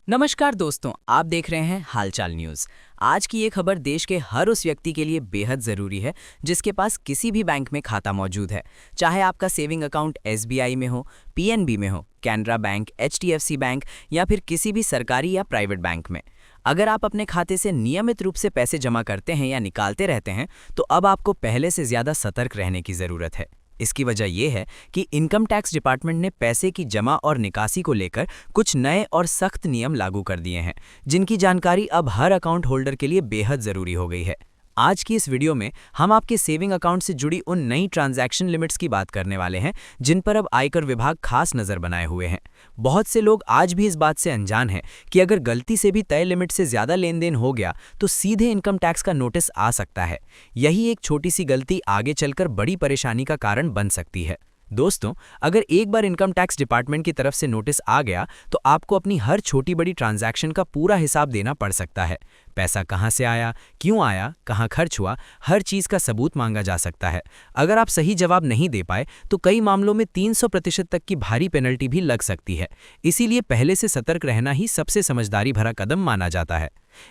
नमस्कार दोस्तों, आप देख रहे हैं हालचाल न्यूज़। आज की ये खबर देश के हर उस व्यक्ति के लिए बेहद ज़रूरी है जिसके पास किसी भी बैंक में खाता मौजूद है। चाहे आपका सेविंग अकाउंट एसबीआई में हो, पीएनबी में हो, कैनरा बैंक, एचडीएफसी बैंक या फिर किसी भी सरकारी या प्राइवेट बैंक में। अगर आप अपने खाते से नियमित रूप से पैसे जमा करते हैं या निकालते रहते हैं तो अब आपको पहले से ज़्यादा सतर्क रहने की ज़रूरत है। इसकी वजह यह है कि इनकम टैक्स डिपार्टमेंट ने पैसे की जमा और निकासी को लेकर कुछ नए और सख्त नियम लागू कर दिए हैं, जिनकी जानकारी अब हर अकाउंट होल्डर के लिए बेहद ज़रूरी हो गई है। आज की इस वीडियो में हम आपके सेविंग अकाउंट से जुड़ी उन नई ट्रांजैक्शन लिमिट्स की बात करने वाले हैं जिन पर अब आयकर विभाग खास नज़र बनाए हुए हैं। बहुत से लोग आज भी इस बात से अनजान हैं कि अगर गलती से भी तय लिमिट से ज़्यादा लेन देन हो गया तो सीधे इनकम टैक्स का नोटिस आ सकता है। यही एक छोटी सी गलती आगे चलकर बड़ी परेशानी का कारण बन सकती है। दोस्तों, अगर एक बार इनकम टैक्स डिपार्टमेंट की तरफ से नोटिस आ गया तो आपको अपनी हर छोटी बड़ी ट्रांजैक्शन का पूरा हिसाब देना पड़ सकता है। पैसा कहां से आया, क्यों आया, कहां खर्च हुआ, हर चीज़ का सबूत मांगा जा सकता है। अगर आप सही जवाब नहीं दे पाए तो कई मामलों में 300% तक की भारी पेनल्टी भी लग सकती है। इसीलिए पहले से सतर्क रहना ही सबसे समझदारी भरा कदम माना जाता है।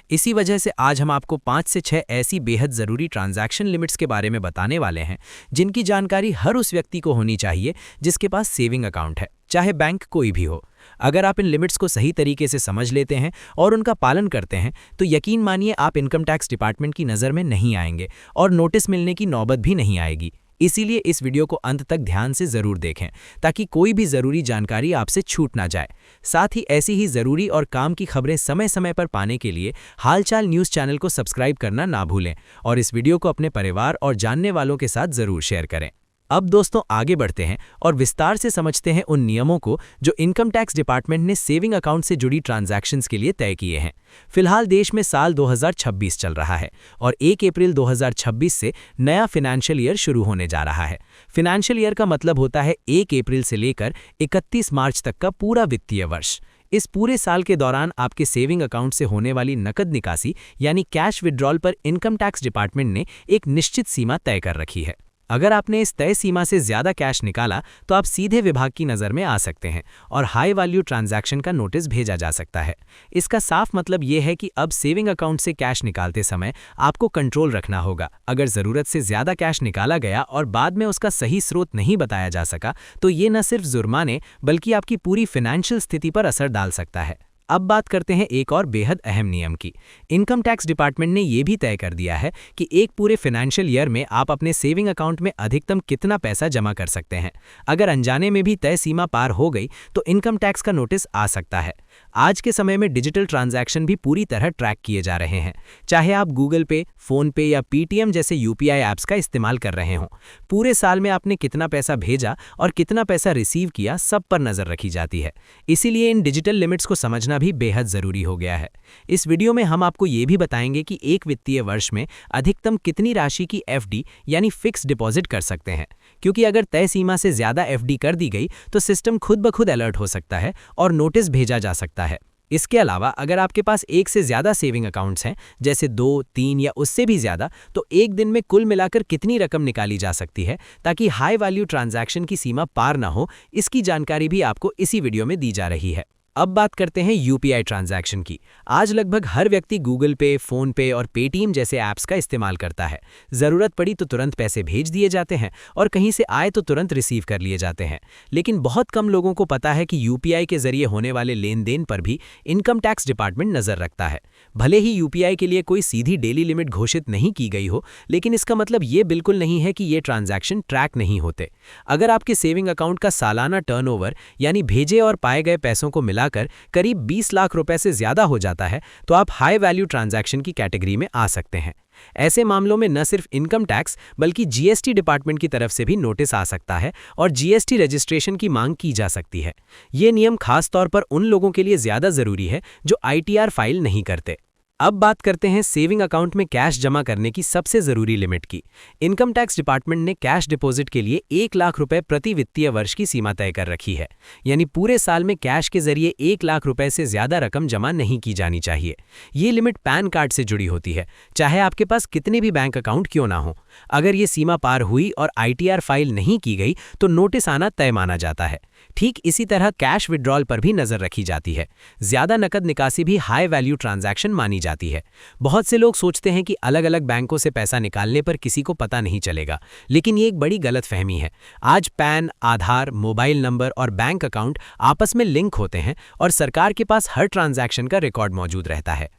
इसी वजह से आज हम आपको 5 से 6 ऐसी बेहद ज़रूरी ट्रांजैक्शन लिमिट्स के बारे में बताने वाले हैं जिनकी जानकारी हर उस व्यक्ति को होनी चाहिए जिसके पास सेविंग अकाउंट है, चाहे बैंक कोई भी हो। अगर आप इन लिमिट्स को सही तरीके से समझ लेते हैं और उनका पालन करते हैं तो यकीन मानिए आप इनकम टैक्स डिपार्टमेंट की नज़र में नहीं आएंगे और नोटिस मिलने की नौबत भी नहीं आएगी। इसीलिए इस वीडियो को अंत तक ध्यान से ज़रूर देखें ताकि कोई भी ज़रूरी जानकारी आपसे छूट ना जाए। साथ ही ऐसी ही ज़रूरी और काम की खबरें समय समय पर पाने के लिए हालचाल न्यूज़ चैनल को सब्सक्राइब करना ना भूलें और इस वीडियो को अपने परिवार और जानने वालों के साथ ज़रूर शेयर करें। अब दोस्तों आगे बढ़ते हैं और विस्तार से समझते हैं उन नियमों को जो इनकम टैक्स डिपार्टमेंट ने सेविंग अकाउंट से जुड़ी ट्रांजैक्शंस के लिए तय किए हैं। फिलहाल देश में साल 2026 चल रहा है और 1 अप्रैल 2026 से नया फिनेंशियल ईयर शुरू होने जा रहा है। फिनेंशियल ईयर का मतलब होता है 1 अप्रैल से लेकर 31 मार्च तक का पूरा वित्तीय वर्ष। इस पूरे साल के दौरान आपके सेविंग अकाउंट से होने वाली नकद निकासी यानी कैश विड्रॉल पर इनकम टैक्स डिपार्टमेंट ने एक निश्चित सीमा तय कर रखी है। अगर आपने इस तय सीमा से ज़्यादा कैश निकाला तो आप सीधे विभाग की नज़र में आ सकते हैं और हाई वैल्यू ट्रांजैक्शन का नोटिस भेजा जा सकता है। इसका साफ मतलब ये है कि अब सेविंग अकाउंट से कैश निकालते समय आपको कंट्रोल रखना होगा। अगर ज़रूरत से ज़्यादा कैश निकाला गया और बाद में उसका सही स्रोत नहीं बताया जा सका तो ये न सिर्फ जुर्माने बल्कि आपकी पूरी फिनेंशियल स्थिति पर असर डाल सकता है। अब बात करते हैं एक और बेहद अहम नियम की। इनकम टैक्स डिपार्टमेंट ने यह भी तय कर दिया है कि एक पूरे फाइनेंशियल ईयर में आप अपने सेविंग अकाउंट में अधिकतम कितना पैसा जमा कर सकते हैं। अगर अनजाने में भी तय सीमा पार हो गई तो इनकम टैक्स का नोटिस आ सकता है। आज के समय में डिजिटल ट्रांजैक्शन भी पूरी तरह ट्रैक किए जा रहे हैं, चाहे आप गूगल पे, फोन पे या पेटीएम जैसे यूपीआई ऐप्स का इस्तेमाल कर रहे हों। पूरे साल में आपने कितना पैसा भेजा और कितना पैसा रिसीव किया, सब पर नज़र रखी जाती है। इसीलिए इन डिजिटल लिमिट्स को समझना भी बेहद ज़रूरी हो गया है। इस वीडियो में हम आपको ये भी बताएंगे कि एक वित्तीय वर्ष में अधिकतम कितनी राशि की एफडी यानी फिक्स डिपॉजिट कर सकते हैं, क्योंकि अगर तय सीमा से ज़्यादा एफडी कर दी गई तो सिस्टम खुद ब खुद अलर्ट हो सकता है और नोटिस भेजा जा सकता है। इसके अलावा अगर आपके पास एक से ज़्यादा सेविंग अकाउंट्स हैं, जैसे 2, 3 या उससे भी ज़्यादा, तो एक दिन में कुल मिलाकर कितनी रकम निकाली जा सकती है ताकि हाई वैल्यू ट्रांजैक्शन की सीमा पार ना हो, इसकी जानकारी भी आपको इसी वीडियो में दी जा रही है। अब बात करते हैं यूपीआई ट्रांजैक्शन की। आज लगभग हर व्यक्ति गूगल पे, फोन पे और पेटीएम जैसे ऐप्स का इस्तेमाल करता है। ज़रूरत पड़ी तो तुरंत पैसे भेज दिए जाते हैं और कहीं से आए तो तुरंत रिसीव कर लिए जाते हैं। लेकिन बहुत कम लोगों को पता है कि यूपीआई के जरिए होने वाले लेन देन पर भी इनकम टैक्स डिपार्टमेंट नज़र रखता है। भले ही यूपीआई के लिए कोई सीधी डेली लिमिट घोषित नहीं की गई हो, लेकिन इसका मतलब ये बिल्कुल नहीं है कि ये ट्रांजैक्शन ट्रैक नहीं होते। अगर आपके सेविंग अकाउंट का सालाना टर्नओवर यानी भेजे और पाए गए पैसों को मिलाकर करीब 20 लाख रुपए से ज्यादा हो जाता है तो आप हाई वैल्यू ट्रांजैक्शन की कैटेगरी में आ सकते हैं। ऐसे मामलों में न सिर्फ इनकम टैक्स बल्कि जीएसटी डिपार्टमेंट की तरफ से भी नोटिस आ सकता है और जीएसटी रजिस्ट्रेशन की मांग की जा सकती है। ये नियम खास तौर पर उन लोगों के लिए ज्यादा जरूरी है जो आईटीआर फाइल नहीं करते। अब बात करते हैं सेविंग अकाउंट में कैश जमा करने की सबसे ज़रूरी लिमिट की। इनकम टैक्स डिपार्टमेंट ने कैश डिपॉजिट के लिए 1 लाख रुपए प्रति वित्तीय वर्ष की सीमा तय कर रखी है, यानी पूरे साल में कैश के जरिए 1 लाख रुपए से ज़्यादा रकम जमा नहीं की जानी चाहिए। ये लिमिट पैन कार्ड से जुड़ी होती है, चाहे आपके पास कितने भी बैंक अकाउंट क्यों ना हो। अगर ये सीमा पार हुई और आईटीआर फाइल नहीं की गई तो नोटिस आना तय माना जाता है। ठीक इसी तरह कैश विड्रॉल पर भी नजर रखी जाती है। ज्यादा नकद निकासी भी हाई वैल्यू ट्रांजैक्शन मानी जाती है। बहुत से लोग सोचते हैं कि अलग अलग बैंकों से पैसा निकालने पर किसी को पता नहीं चलेगा, लेकिन ये एक बड़ी गलतफहमी है। आज पैन, आधार, मोबाइल नंबर और बैंक अकाउंट आपस में लिंक होते हैं और सरकार के पास हर ट्रांजैक्शन का रिकॉर्ड मौजूद रहता है।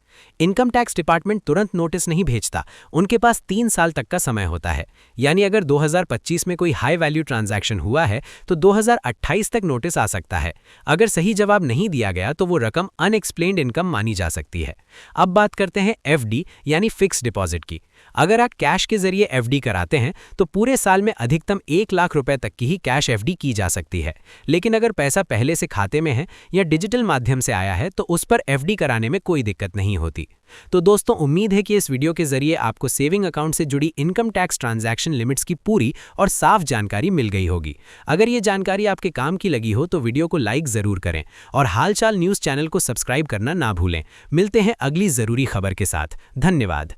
इनकम टैक्स डिपार्टमेंट तुरंत नोटिस नहीं भेजता, उनके पास 3 साल तक का समय होता है। यानी अगर 2025 में कोई हाई वैल्यू ट्रांजैक्शन हुआ है तो 2028 तक नोटिस आ सकता है। अगर सही जवाब नहीं दिया गया तो वो रकम अनएक्सप्लेन्ड इनकम मानी जा सकती है। अब बात करते हैं एफडी यानी फिक्स डिपॉजिट की। अगर आप कैश के जरिए एफडी कराते हैं तो पूरे साल में अधिकतम 1 लाख रुपए तक की ही कैश एफडी की जा सकती है। लेकिन अगर पैसा पहले से खाते में है या डिजिटल माध्यम से आया है तो उस पर एफडी कराने में कोई दिक्कत नहीं होती। तो दोस्तों, उम्मीद है कि इस वीडियो के जरिए आपको सेविंग अकाउंट से जुड़ी इनकम टैक्स ट्रांजैक्शन लिमिट्स की पूरी और साफ जानकारी मिल गई होगी। अगर ये जानकारी आपके काम की लगी हो तो वीडियो को लाइक जरूर करें और हालचाल न्यूज़ चैनल को सब्सक्राइब करना ना भूलें। मिलते हैं अगली जरूरी खबर के साथ। धन्यवाद।